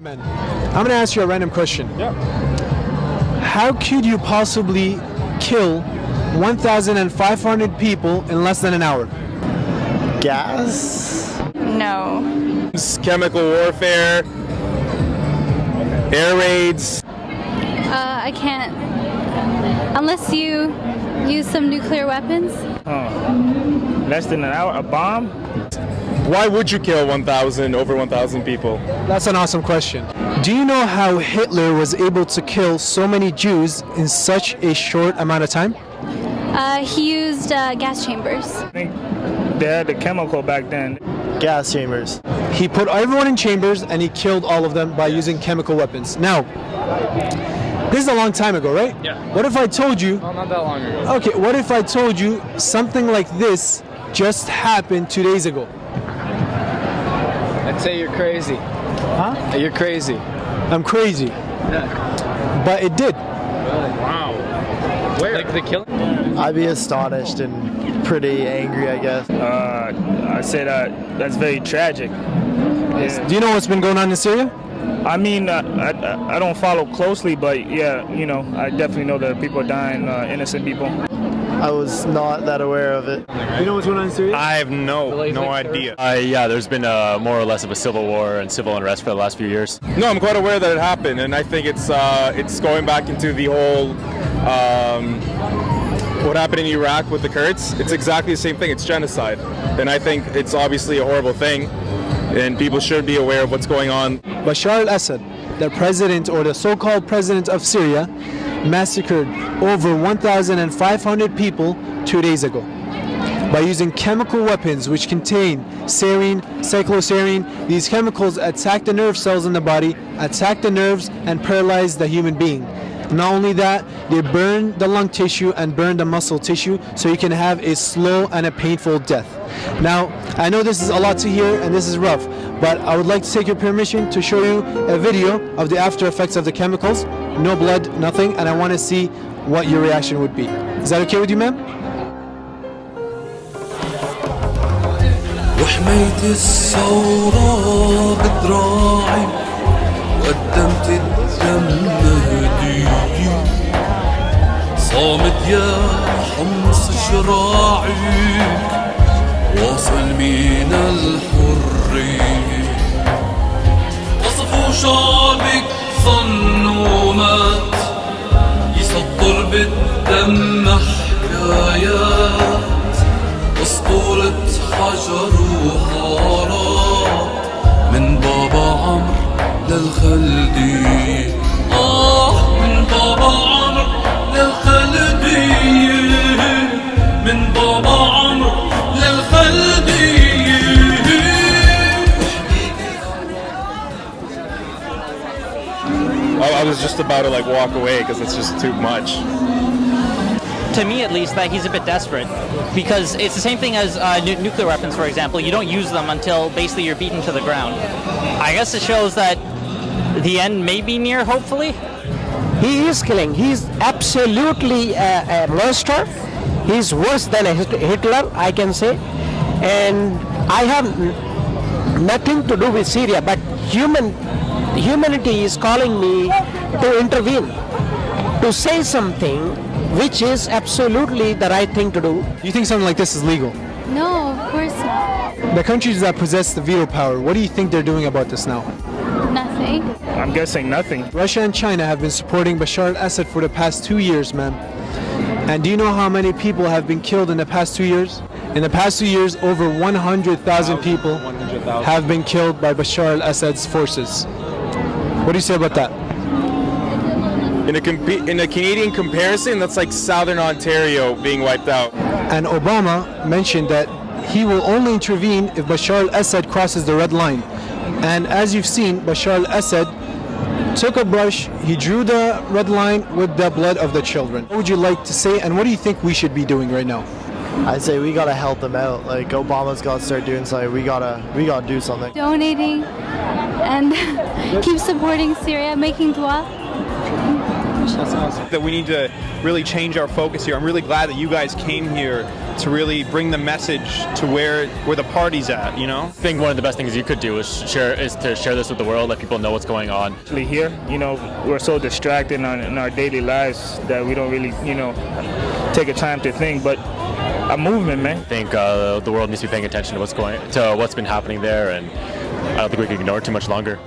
Man, I'm gonna ask you a random question. Yeah. How could you possibly kill 1,500 people in less than an hour? Gas? No. Chemical warfare, air raids. I can't. Unless you use some nuclear weapons. Less than an hour? A bomb? Why would you kill over 1,000 people? That's an awesome question. Do you know how Hitler was able to kill so many Jews in such a short amount of time? He used gas chambers. I think they had the chemical back then. Gas chambers. He put everyone in chambers and he killed all of them by using chemical weapons. Now, this is a long time ago, right? Yeah. What if I told you... No, not that long ago. Okay, what if I told you something like this just happened 2 days ago? I'd say you're crazy. Huh? You're crazy. I'm crazy. Yeah. But it did. Wow. Where? Like the killing? I'd be astonished and pretty angry, I guess. I say that's very tragic. Yeah. Do you know what's been going on in Syria? I mean, I don't follow closely, but yeah, you know, I definitely know that people are dying, innocent people. I was not that aware of it. You know what's going on in Syria? I have no idea. Yeah, there's been more or less of a civil war and civil unrest for the last few years. No, I'm quite aware that it happened, and I think it's going back into the whole what happened in Iraq with the Kurds. It's exactly the same thing. It's genocide, and I think it's obviously a horrible thing, and people should be aware of what's going on. Bashar al-Assad, the president or the so-called president of Syria, massacred over 1,500 people 2 days ago by using chemical weapons which contain sarin, cyclosarin. These chemicals attack the nerve cells in the body, attack the nerves, and paralyze the human being. Not only that, they burn the lung tissue and burn the muscle tissue, so you can have a slow and a painful death. Now, I know this is a lot to hear and this is rough, but I would like to take your permission to show you a video of the after effects of the chemicals. No blood, nothing, and I want to see what your reaction would be. Is that okay with you, ma'am? وحميت الثورة بدراعي وقدمت الدم هديتي صامت يا حمص شراعي واصل من الحرية وصفوا شعبك ظنوا مات يسطر بالدم حكايات أسطورة حجر وحارات من بابا عمرو للخلدية من بابا عمرو للخلدية من بابا عمرو للخلدية. I was just about to walk away because it's just too much. To me, at least, that he's a bit desperate, because it's the same thing as nuclear weapons, for example. You don't use them until basically you're beaten to the ground. I guess it shows that the end may be near, hopefully. He is killing. He's absolutely a monster. He's worse than a Hitler, I can say. And I have nothing to do with Syria, but humanity is calling me to intervene, to say something which is absolutely the right thing to do. Do you think something like this is legal? No, of course not. The countries that possess the veto power, what do you think they're doing about this now? Nothing. I'm guessing nothing. Russia and China have been supporting Bashar al-Assad for the past 2 years, ma'am. And do you know how many people have been killed in the past 2 years? In the past 2 years, over 100,000 people have been killed by Bashar al-Assad's forces. What do you say about that? In a Canadian comparison, that's like Southern Ontario being wiped out. And Obama mentioned that he will only intervene if Bashar al-Assad crosses the red line. And as you've seen, Bashar al-Assad took a brush, he drew the red line with the blood of the children. What would you like to say, and what do you think we should be doing right now? I'd say we gotta help them out. Like, Obama's gotta start doing something. We gotta do something. Donating and keep supporting Syria, making dua. That's awesome. That we need to really change our focus here. I'm really glad that you guys came here to really bring the message to where the party's at, you know? I think one of the best things you could do is to share this with the world, let people know what's going on. Here, you know, we're so distracted in our daily lives that we don't really, you know, take a time to think, but a movement, man. I think the world needs to be paying attention to what's been happening there, and I don't think we can ignore it too much longer.